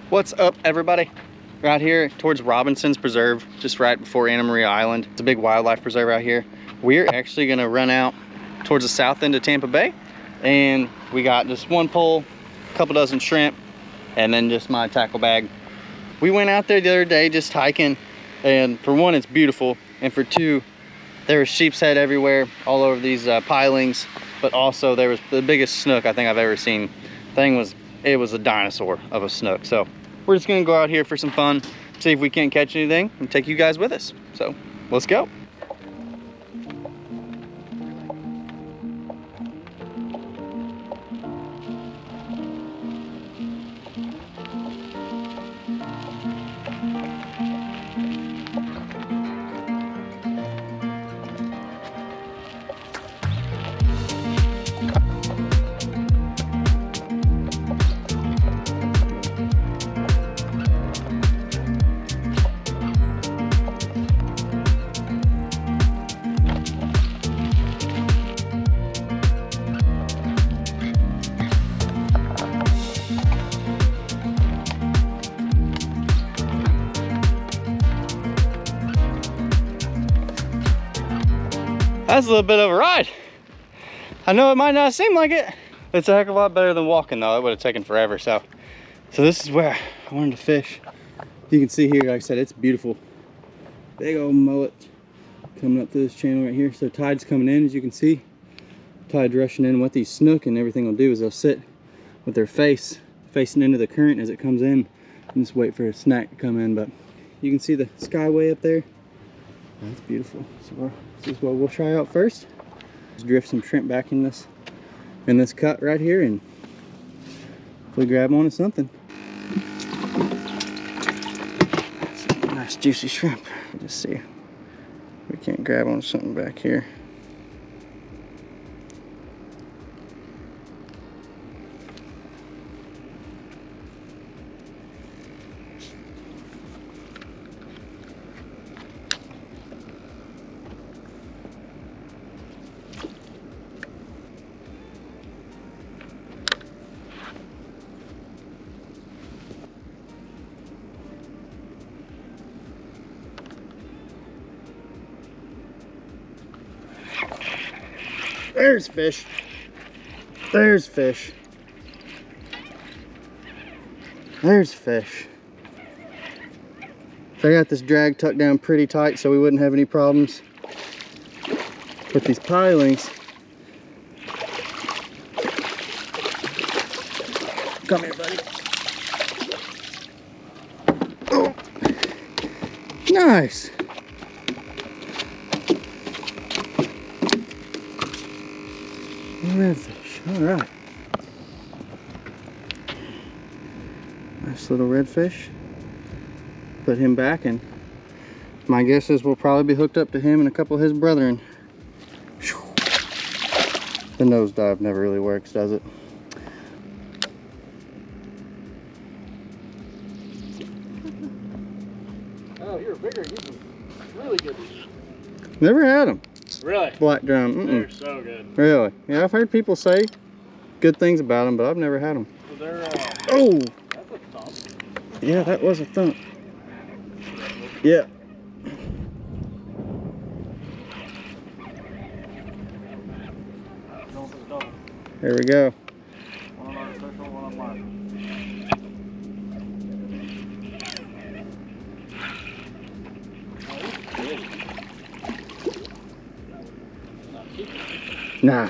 What's up, everybody? We're out here towards Robinson's Preserve, just right before Anna Maria Island. It's a big wildlife preserve out here. We're actually gonna run out towards the south end of Tampa Bay, and we got just one pole, a couple dozen shrimp, and then just my tackle bag. We went out there the other day just hiking, and for one, it's beautiful, and for two, there was sheep's head everywhere, all over these pilings, but also there was the biggest snook I think I've ever seen. It was a dinosaur of a snook. So we're just gonna go out here for some fun, see if we can't catch anything, and take you guys with us. So let's go. That's a little bit of a ride. I know it might not seem like it. It's a heck of a lot better than walking though. It would have taken forever. So this is where I wanted to fish. You can see here, like I said, it's beautiful. Big old mullet coming up through this channel right here. So tide's coming in, as you can see. Tide's rushing in. What these snook and everything will do is they'll sit with their face facing into the current as it comes in and just wait for a snack to come in. But you can see the skyway up there. That's beautiful. So this is what we'll try out first. Just drift some shrimp back in this cut right here and hopefully grab onto something. Some nice juicy shrimp. Just see if we can't grab onto something back here. There's fish. There's fish. There's fish. So I got this drag tucked down pretty tight so we wouldn't have any problems with these pilings. Come here, buddy. Oh, nice. Redfish, all right. Nice little redfish. Put him back, and my guess is we'll probably be hooked up to him and a couple of his brethren. The nosedive never really works, does it? Oh, you're bigger. You're really good. Never had them. Really? Black drum. They're so good. Really? Yeah, I've heard people say good things about them, but I've never had them. So they're, oh! That's a thump. Yeah, that was a thump. Yeah. There we go. One on artificial, one on mine. Nah.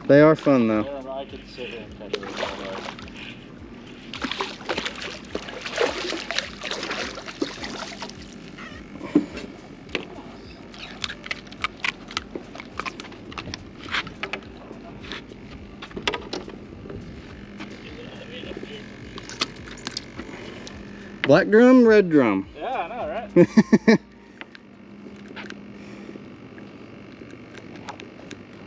They are fun though. Yeah, I could sit here and catch it all day. Black drum, red drum. Yeah, I know, right?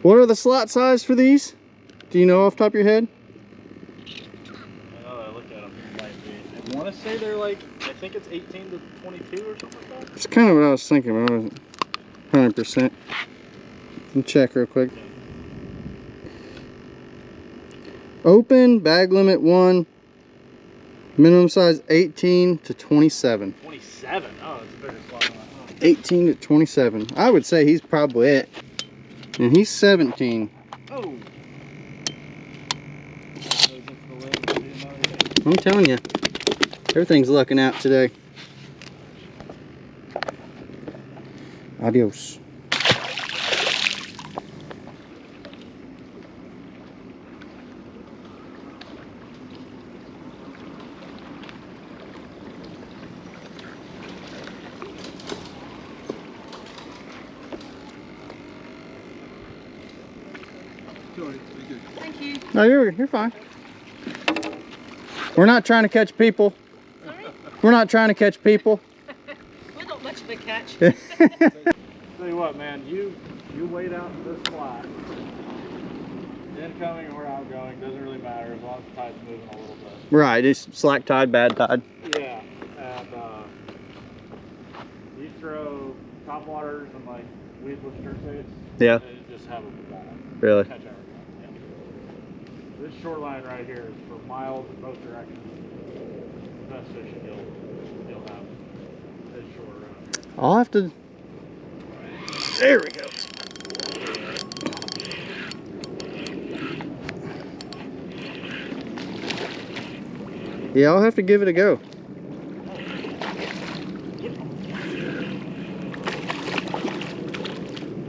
What are the slot size for these? Do you know off the top of your head? I know that I looked at them. I want to say they're like, I think it's 18 to 22 or something like that. It's kind of what I was thinking, but I wasn't 100%. Let me check real quick. Open, bag limit 1, Minimum size 18 to 27. 27? Oh, it's a bigger slot than I thought. 18 to 27. I would say he's probably it. And he's 17. Oh! I'm telling you, everything's lucking out today. Adios. Thank you. No, you're fine. We're not trying to catch people. Sorry? We're not trying to catch people. We're not much of a catch. Tell you what, man, you wait out in this flat. Incoming or outgoing, doesn't really matter as long as the tide's moving a little bit. Right, it's slack tide, bad tide. Yeah, and you throw top waters and like weedless jerkbaits. Yeah. They just have a good ball. Really? Catch everything. Yeah. This shoreline right here is for miles in both directions. The best fishing you'll have this shore around here. I'll have to. There we go. Yeah, I'll have to give it a go. I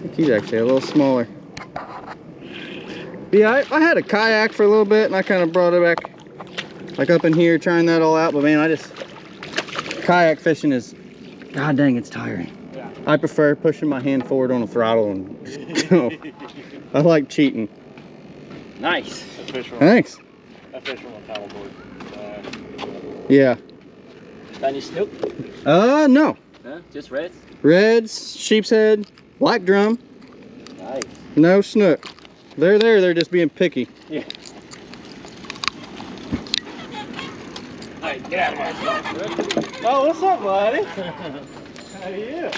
think he's actually a little smaller. Yeah, I had a kayak for a little bit and I kind of brought it back like up in here trying that all out, but man, kayak fishing is, god dang, it's tiring. Yeah. I prefer pushing my hand forward on the throttle and just go. I like cheating. Nice. Thanks. I fish from a paddleboard. Yeah. Any snook? No. No, just reds. Reds, sheep's head, black drum, Nice. no snook. They're there, they're just being picky. Yeah. Hey, get out of my stuff. Oh, what's up, buddy? How are you?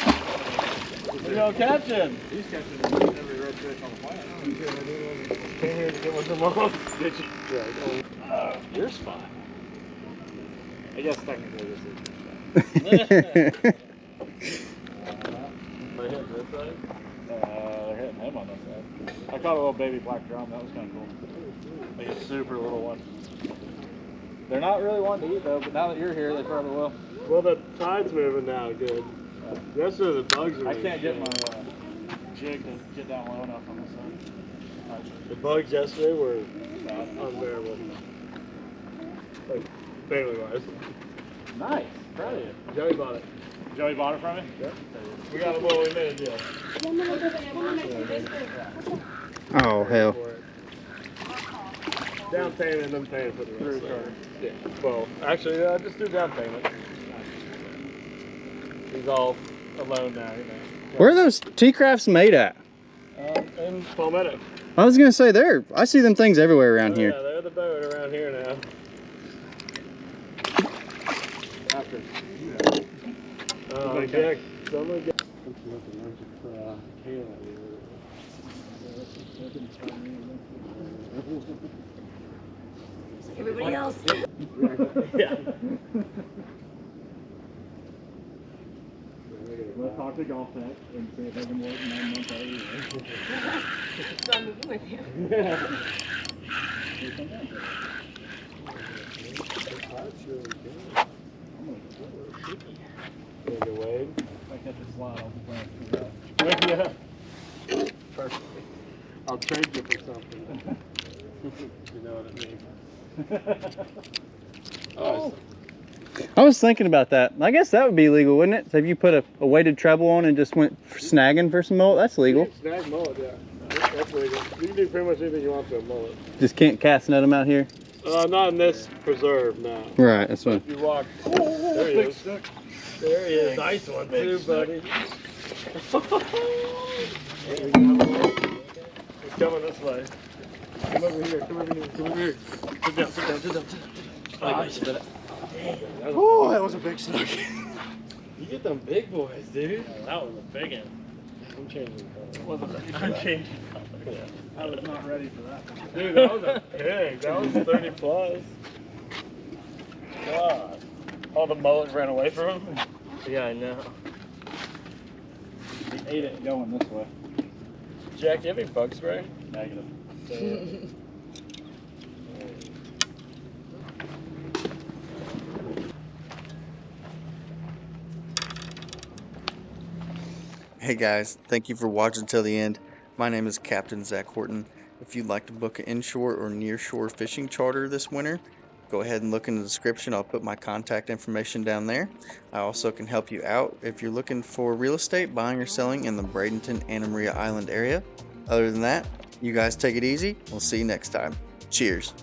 What are y'all catching? He's catching every red fish on the planet. Oh, good. I didn't came here to get one tomorrow. Did you? Yeah. Your spot. I guess technically this is your spot. They're hitting this side? They're hitting him on this side. I caught a little baby black drum. That was kind of cool. Like a super little one. They're not really wanting to eat though, but now that you're here, they probably will. Well, the tide's moving now, good. Yesterday the bugs were I can't get my jig to get down low enough on this side. The bugs yesterday were unbearable. Like, family wise. Nice. Proud of you. Joey bought it. Joey bought it from me? Yeah. We got a little, we made a deal. Oh, hell. For it. Down payment and then paying for the rest. Through Yeah. Well, actually, just do down payment. He's all alone now, you know. Where are those T-crafts made at? In Palmetto. I was gonna say I see them things everywhere around here. Yeah, they're the boat around here now. After. Yeah, someone get. Everybody else. Yeah. Let's talk to golf tech and see if they can work 9 months out of the year. So I'm moving with you. Take it away. If I catch a slide, I'll be playing. Yeah. Perfect. I'll trade you for something. You know what I mean? Oh. I was thinking about that. I guess that would be legal, wouldn't it? So if you put a weighted treble on and just went snagging for some mullet, that's legal. Snag mullet, yeah. That's legal. You can do pretty much anything you want to a mullet. Just can't cast net them out here. Not in this preserve, no. Right, that's what. If you walk, there he is. There he is. Nice one too, buddy. He's coming this way. Come over here. Come over here. Come over here. Sit down. Sit down. Sit down. Sit down. Oh, that was a big snook. You get them big boys, dude. That was a big one. I'm changing color. I'm changing color. I was not ready for that. Dude, that was a pig. That was 30 plus. All the mullet ran away from him. Yeah, I know. He ate it going this way. Jack, do you have any bug spray? Negative. Hey guys, thank you for watching till the end. My name is Captain Zach Horton. If you'd like to book an inshore or nearshore fishing charter this winter, go ahead and look in the description. I'll put my contact information down there. I also can help you out if you're looking for real estate, buying or selling in the Bradenton, Anna Maria Island area. Other than that, you guys take it easy. We'll see you next time. Cheers.